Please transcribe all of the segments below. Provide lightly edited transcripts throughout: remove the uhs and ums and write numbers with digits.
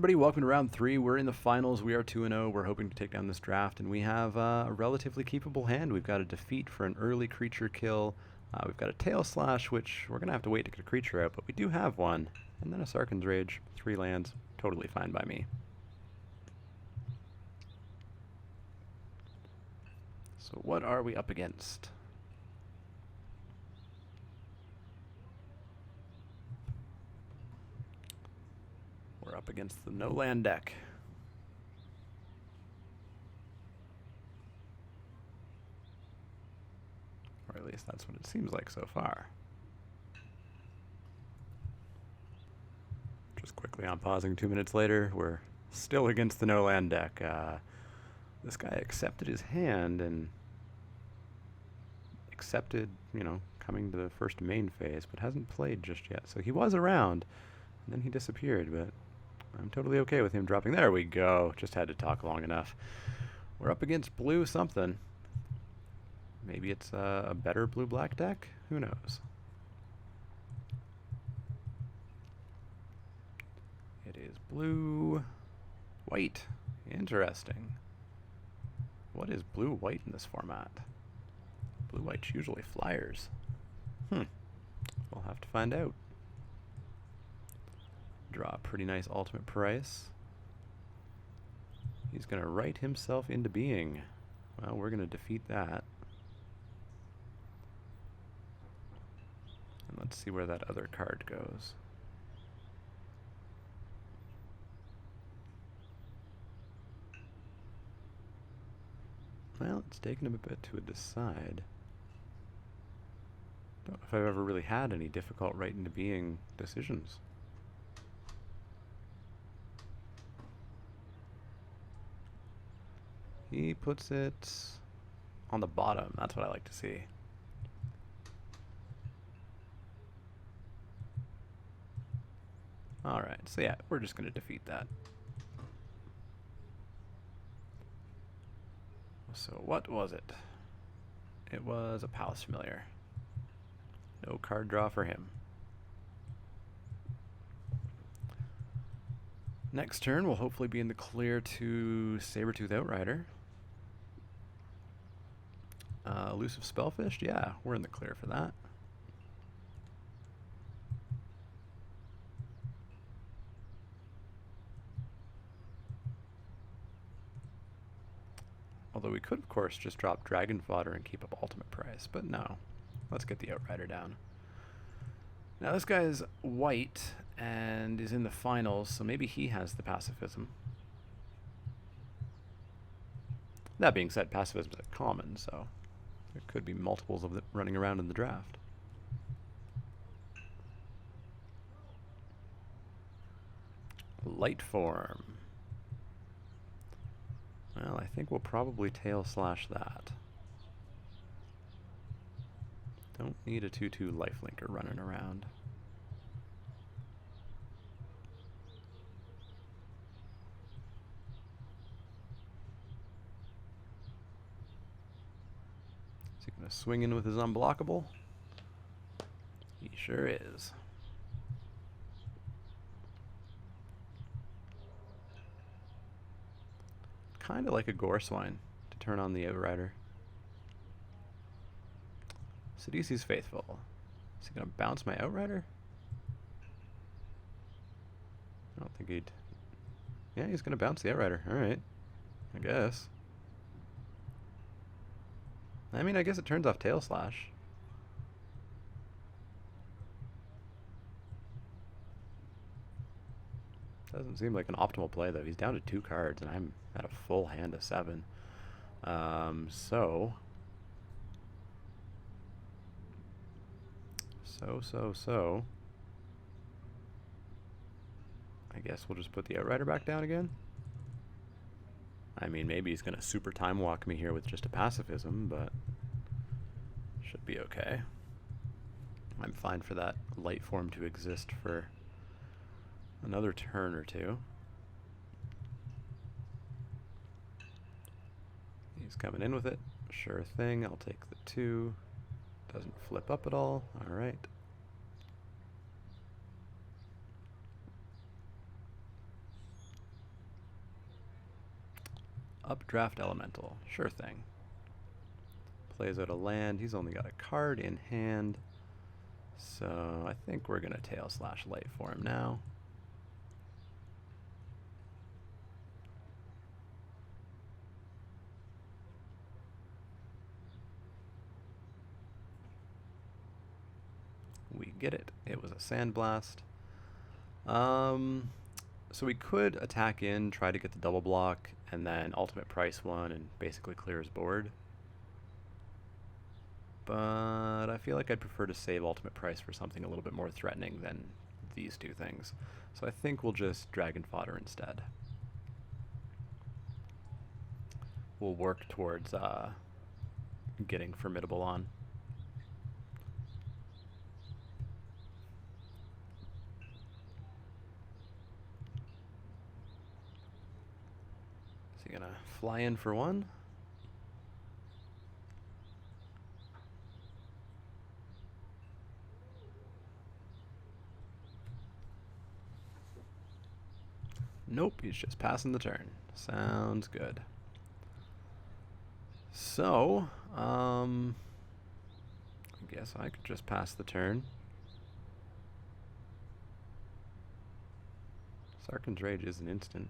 everybody, welcome to round 3. We're in the finals. We are 2-0. We're hoping to take down this draft, and we have a relatively keepable hand. We've got a defeat for an early creature kill. We've got a tail slash, which we're going to have to wait to get a creature out, but we do have one. And then a Sarkhan's Rage, 3 lands, totally fine by me. So what are we up against? We're up against the no land deck. Or at least that's what it seems like so far. Just quickly on pausing 2 minutes later, we're still against the no land deck. This guy accepted his hand and accepted, coming to the first main phase, but hasn't played just yet. So he was around, and then he disappeared, but I'm totally okay with him dropping. There we go. Just had to talk long enough. We're up against blue something. Maybe it's a better blue-black deck? Who knows? It is blue-white. Interesting. What is blue-white in this format? Blue-white's usually flyers. We'll have to find out. Draw a pretty nice ultimate price. He's going to write himself into being. Well, we're going to defeat that. And let's see where that other card goes. Well, it's taken him a bit to decide. Don't know if I've ever really had any difficult right into being decisions. He puts it on the bottom. That's what I like to see. Alright, so yeah, we're just going to defeat that. So what was it? It was a Palace Familiar. No card draw for him. Next turn, we'll hopefully be in the clear to Sabertooth Outrider. Elusive Spellfish, yeah, we're in the clear for that. Although we could, of course, just drop Dragon Fodder and keep up ultimate price, but no. Let's get the Outrider down. Now this guy is white and is in the finals, so maybe he has the pacifism. That being said, pacifism is a common, so there could be multiples of it running around in the draft. Light form. Well, I think we'll probably tail slash that. Don't need a 2/2 lifelinker running around. Is he going to swing in with his unblockable? He sure is. Kind of like a Goreswine to turn on the Outrider. Sidisi's Faithful. Is he going to bounce my Outrider? I don't think he'd... Yeah, he's going to bounce the Outrider. Alright. I guess. I mean, I guess it turns off Tail Slash. Doesn't seem like an optimal play, though. He's down to 2 cards, and I'm at a full hand of 7. So... I guess we'll just put the Outrider back down again. I mean, maybe he's going to super time walk me here with just a pacifism, but should be okay. I'm fine for that light form to exist for another turn or two. He's coming in with it. Sure thing. I'll take the 2. Doesn't flip up at all. All right. Updraft Elemental. Sure thing. Plays out a land. He's only got a card in hand. So I think we're going to Tail Slash Light for him now. We get it. It was a Sandblast. So we could attack in, try to get the double block, and then ultimate price one and basically clear his board. But I feel like I'd prefer to save ultimate price for something a little bit more threatening than these two things. So I think we'll just Dragon Fodder instead. We'll work towards getting Formidable on. Is he gonna fly in for one? Nope, he's just passing the turn. Sounds good. So, I guess I could just pass the turn. Sarkhan's Rage is an instant.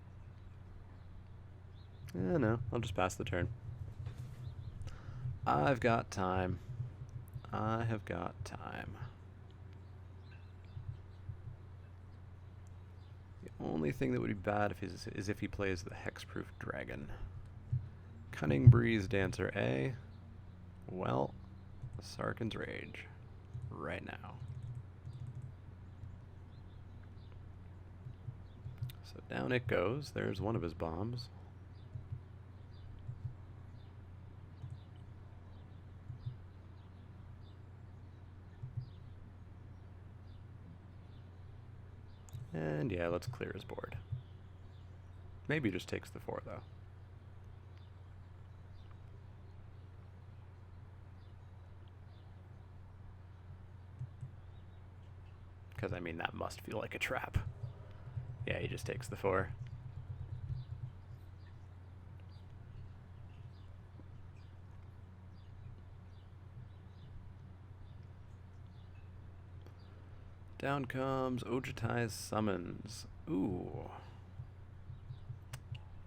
No, I'll just pass the turn. I've got time. I have got time. The only thing that would be bad is if he plays the Hexproof Dragon. Cunning Breeze Dancer A. Well, Sarkhan's Rage. Right now. So down it goes. There's one of his bombs. And yeah, let's clear his board. Maybe he just takes the 4 though. Because I mean, that must feel like a trap. Yeah, he just takes the 4. Down comes Ojutai's Summons. Ooh.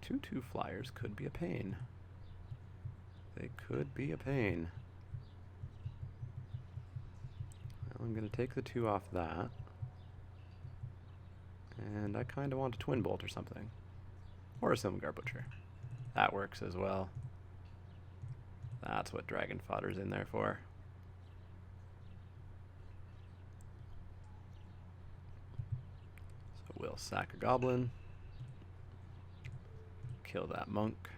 2/2 flyers could be a pain. They could be a pain. Well, I'm going to take the 2 off that. And I kind of want a Twin Bolt or something. Or a Silumgar Butcher. That works as well. That's what Dragon Fodder's in there for. So we'll sack a Goblin. Kill that Monk.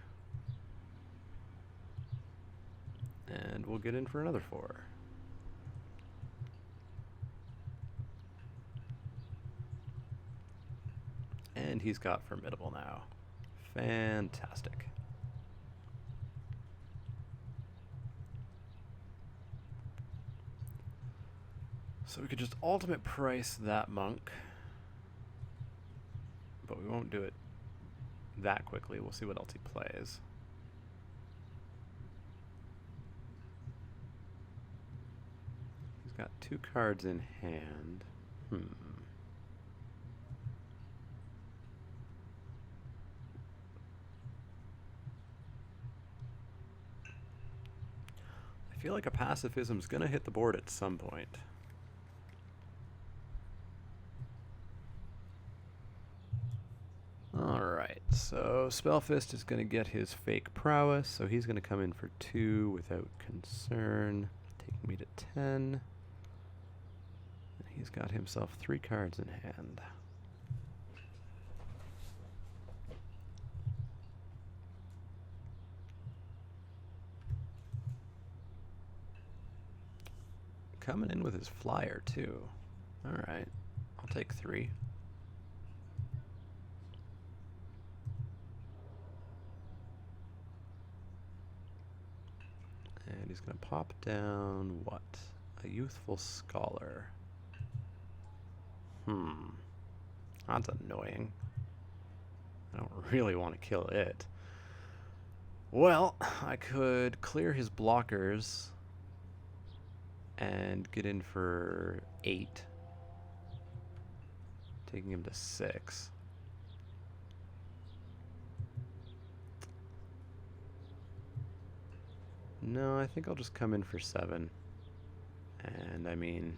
And we'll get in for another 4. And he's got Formidable now. Fantastic. So we could just ultimate price that Monk. But we won't do it that quickly. We'll see what else he plays. He's got 2 cards in hand. I feel like a Pacifism's gonna hit the board at some point. Alright, so Spellfist is going to get his fake prowess, so he's going to come in for 2 without concern, taking me to 10. He's got himself 3 cards in hand. Coming in with his flyer, too. Alright, I'll take 3. And he's going to pop down, what? A Youthful Scholar. That's annoying. I don't really want to kill it. Well, I could clear his blockers and get in for 8, taking him to 6. No, I think I'll just come in for 7. And I mean,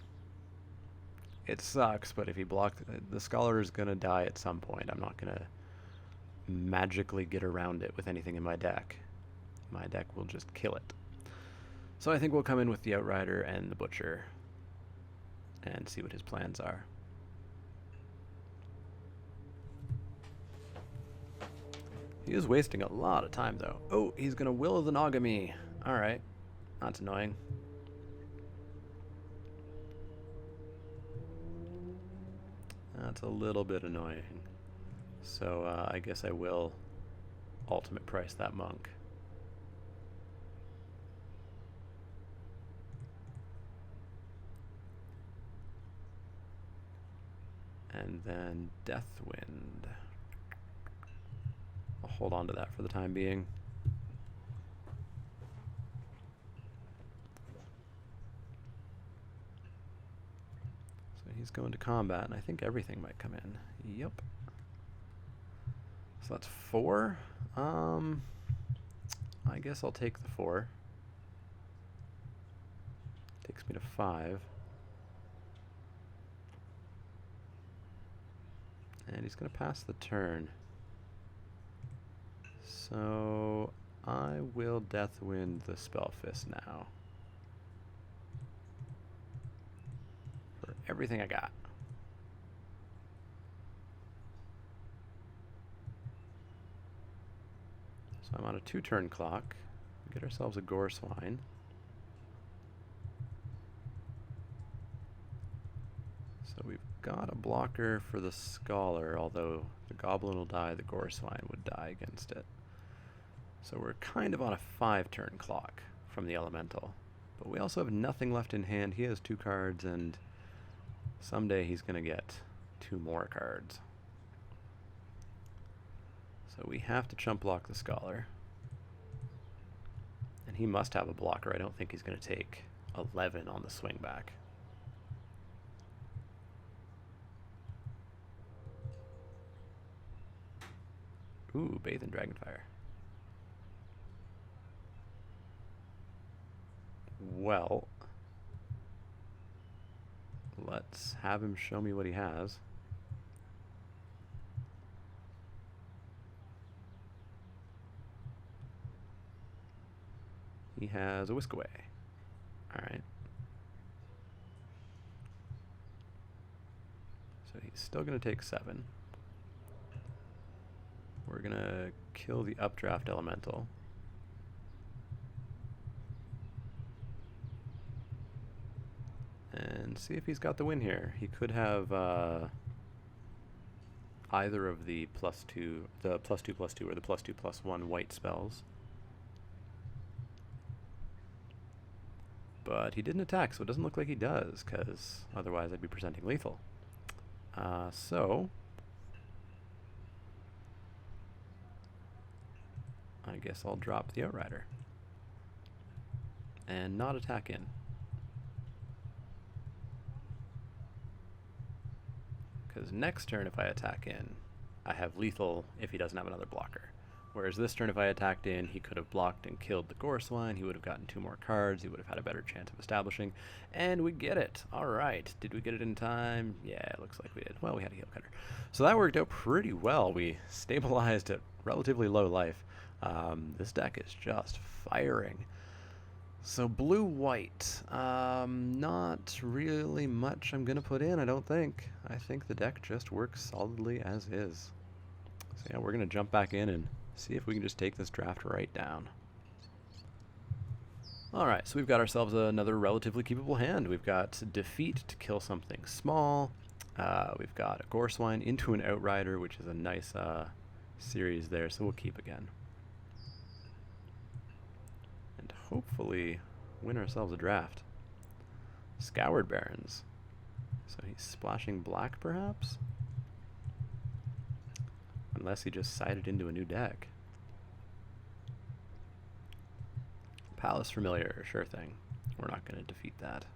it sucks, but if he blocked, the Scholar is going to die at some point. I'm not going to magically get around it with anything in my deck. My deck will just kill it. So I think we'll come in with the Outrider and the Butcher and see what his plans are. He is wasting a lot of time, though. Oh, he's going to Will of the Nagami. Alright. That's annoying. That's a little bit annoying. So I guess I will ultimate price that monk. And then Deathwind. I'll hold on to that for the time being. So he's going to combat, and I think everything might come in. Yep. So that's 4. I guess I'll take the 4. Takes me to 5. And he's going to pass the turn. So I will Deathwind the Spellfist now. For everything I got. So I'm on a 2-turn clock. We get ourselves a Gore Swine. So we've got a blocker for the Scholar, although the Goblin will die, the Gore Swine would die against it. So we're kind of on a 5-turn clock from the Elemental. But we also have nothing left in hand. He has 2 cards, and someday he's going to get 2 more cards. So we have to chump block the Scholar. And he must have a blocker. I don't think he's going to take 11 on the swing back. Ooh, Bathe in Dragonfire. Well, let's have him show me what he has. He has a Whisk Away. Alright. So he's still going to take 7. We're going to kill the Updraft Elemental. And see if he's got the win here. He could have either of the +2, the +2/+2 or the +2/+1 white spells. But he didn't attack, so it doesn't look like he does, because otherwise I'd be presenting lethal. So I guess I'll drop the Outrider and not attack in. Because next turn if I attack in, I have lethal if he doesn't have another blocker. Whereas this turn if I attacked in, he could have blocked and killed the Gore Swine, he would have gotten 2 more cards, he would have had a better chance of establishing, and we get it. Alright, did we get it in time? Yeah, it looks like we did. Well, we had a Heel Cutter. So that worked out pretty well. We stabilized at relatively low life. This deck is just firing. So blue-white, not really much I'm going to put in, I don't think. I think the deck just works solidly as is. So yeah, we're going to jump back in and see if we can just take this draft right down. Alright, so we've got ourselves another relatively keepable hand. We've got Defeat to kill something small. We've got a Gore Swine into an Outrider, which is a nice series there, so we'll keep again. And hopefully win ourselves a draft. Scoured Barrens. So he's splashing black, perhaps? Unless he just sided into a new deck. Palace Familiar, sure thing. We're not going to defeat that.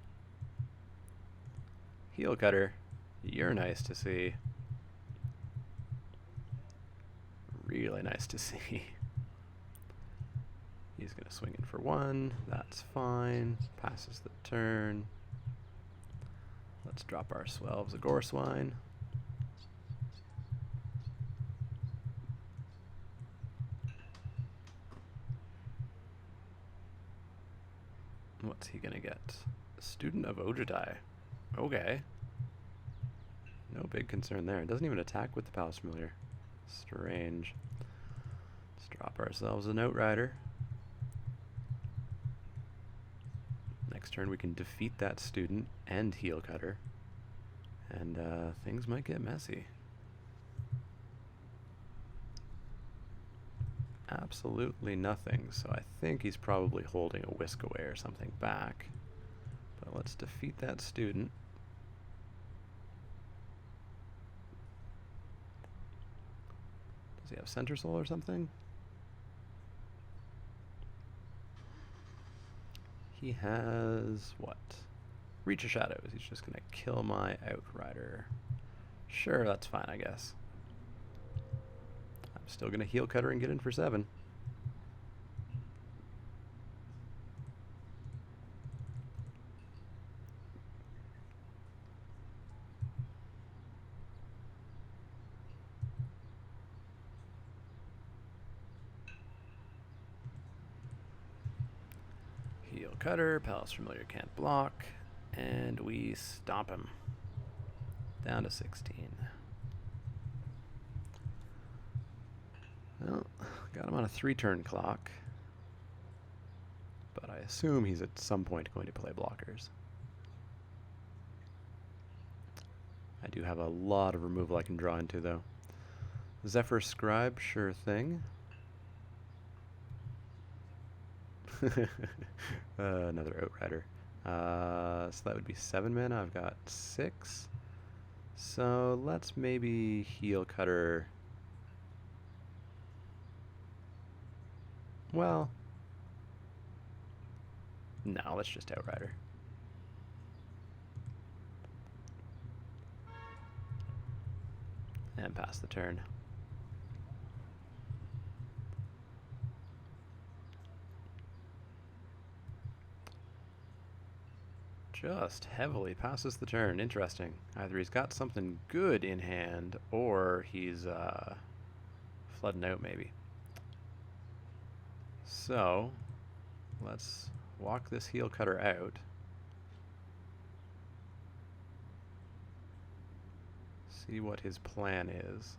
Heel Cutter, you're nice to see. Really nice to see. He's going to swing in for 1. That's fine. Passes the turn. Let's drop ourselves a Gorswine. What's he gonna get? Student of Ojidai. Okay. No big concern there. It doesn't even attack with the Palace Familiar. Strange. Let's drop ourselves an Outrider. Next turn we can defeat that student and Heel Cutter. And things might get messy. Absolutely nothing, so I think he's probably holding a Whisk Away or something back. But let's defeat that student. Does he have Center Soul or something? He has what? Reach of Shadows. He's just gonna kill my Outrider. Sure, that's fine, I guess. I'm still gonna Heel Cutter and get in for 7. Heel Cutter, Palace Familiar can't block, and we stomp him. Down to 16. Well, got him on a 3-turn clock, but I assume he's at some point going to play blockers. I do have a lot of removal I can draw into, though. Zephyr Scribe, sure thing. Another Outrider. So that would be 7 mana. I've got 6. So let's maybe Heel Cutter. Well, no, let's just Outrider. And pass the turn. Just heavily passes the turn. Interesting. Either he's got something good in hand, or he's flooding out, maybe. So, let's walk this Heel Cutter out. See what his plan is.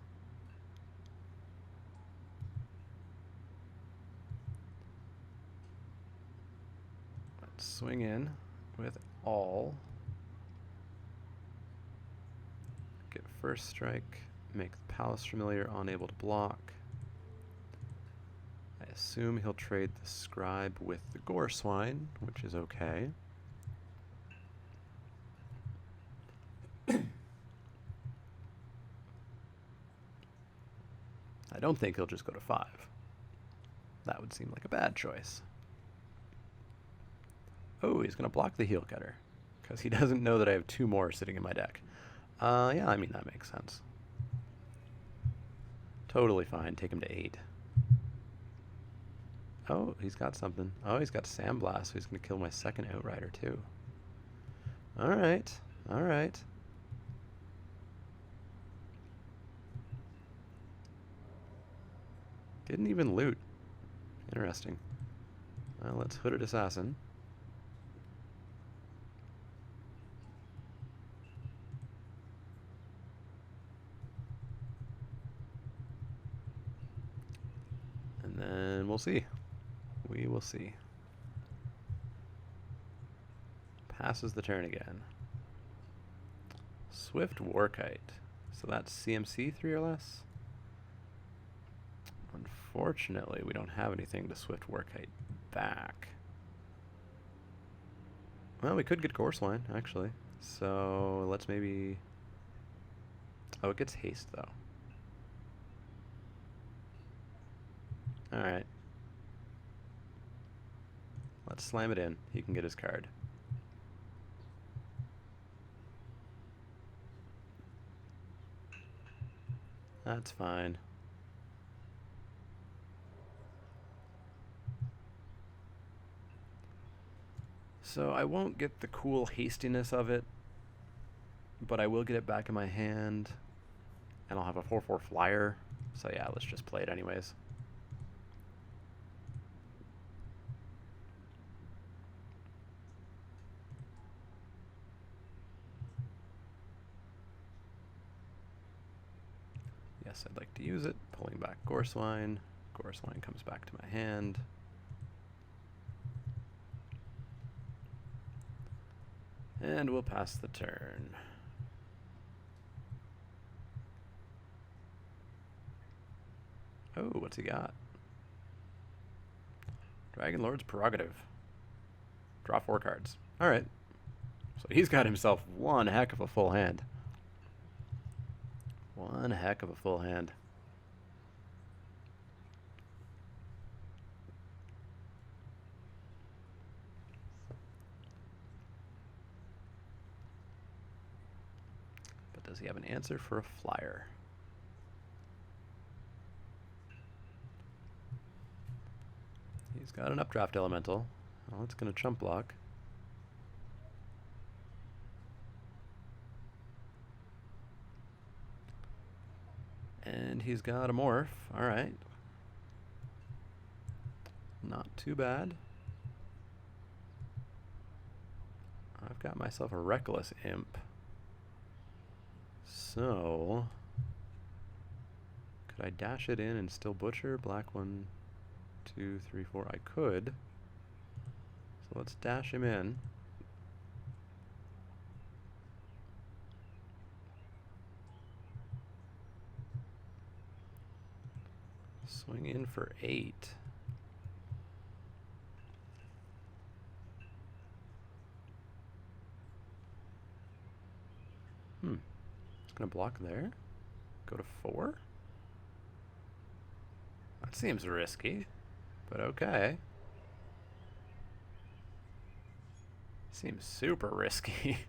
Let's swing in with all. Get first strike, make the Palace Familiar unable to block. I assume he'll trade the Scribe with the Gorswine, which is okay. I don't think he'll just go to 5. That would seem like a bad choice. Oh, he's going to block the Heel Cutter, because he doesn't know that I have 2 more sitting in my deck. Yeah, I mean, that makes sense. Totally fine. Take him to 8. Oh, he's got something. Oh, he's got Sandblast, so he's going to kill my second Outrider, too. Alright. Alright. Didn't even loot. Interesting. Well, let's Hooded Assassin. And then we'll see. We will see. Passes the turn again. Swift Warkite. So that's CMC 3 or less? Unfortunately, we don't have anything to Swift Warkite back. Well, we could get Gorswine, actually. So let's maybe... Oh, it gets haste, though. Alright. Let's slam it in. He can get his card. That's fine. So I won't get the cool hastiness of it, but I will get it back in my hand, and I'll have a 4/4 flyer. So yeah, let's just play it anyways. Yes, I'd like to use it. Pulling back Gorswine. Gorswine comes back to my hand. And we'll pass the turn. Oh, what's he got? Dragon Lord's Prerogative. Draw 4 cards. Alright. So he's got himself one heck of a full hand. One heck of a full hand. But does he have an answer for a flyer? He's got an updraft elemental. Well, it's going to chump block. And he's got a morph. Alright. Not too bad. I've got myself a Reckless Imp. So, could I dash it in and still butcher? Black 1, 2, 3, 4. I could. So let's dash him in. Swing in for 8. It's going to block there. Go to 4. That seems risky, but okay. Seems super risky.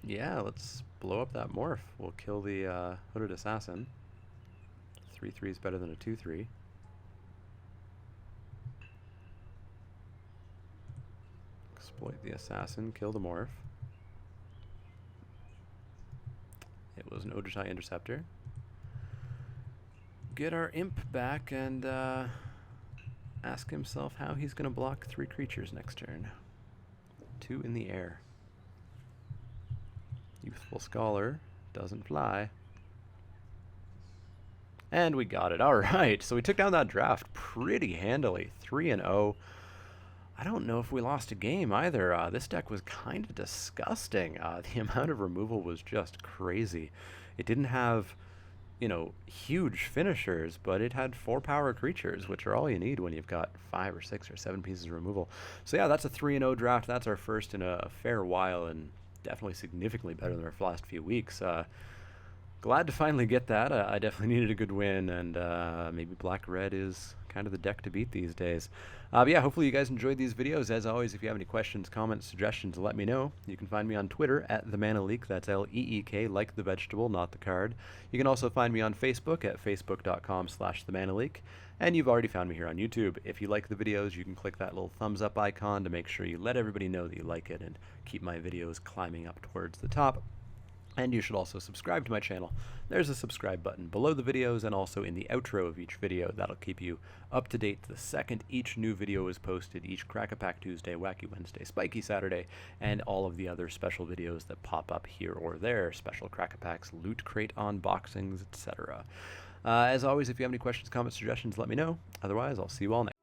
Yeah, let's blow up that morph. We'll kill the Hooded Assassin. 3/3 is better than a 2/3. Exploit the assassin, kill the morph. It was an Ojutai Interceptor. Get our imp back and ask himself how he's going to block 3 creatures next turn. 2 in the air. Youthful Scholar doesn't fly. And we got it. Alright, so we took down that draft pretty handily. 3-0. I don't know if we lost a game either. This deck was kind of disgusting. The amount of removal was just crazy. It didn't have, you know, huge finishers, but it had 4 power creatures, which are all you need when you've got 5 or 6 or 7 pieces of removal. So yeah, that's a 3-0 draft. That's our first in a fair while, and definitely significantly better than our last few weeks. Glad to finally get that. I definitely needed a good win, and maybe Black-Red is kind of the deck to beat these days. But yeah, hopefully you guys enjoyed these videos. As always, if you have any questions, comments, suggestions, let me know. You can find me on Twitter at @TheManaLeek. That's L-E-E-K, like the vegetable, not the card. You can also find me on Facebook at facebook.com/TheManaLeek. And you've already found me here on YouTube. If you like the videos, you can click that little thumbs up icon to make sure you let everybody know that you like it and keep my videos climbing up towards the top. And you should also subscribe to my channel. There's a subscribe button below the videos and also in the outro of each video. That'll keep you up to date the second each new video is posted, each Crack-a-Pack Tuesday, Wacky Wednesday, Spikey Saturday, and all of the other special videos that pop up here or there, special Crack-a-Packs, loot crate unboxings, etc. As always, if you have any questions, comments, suggestions, let me know. Otherwise, I'll see you all next time.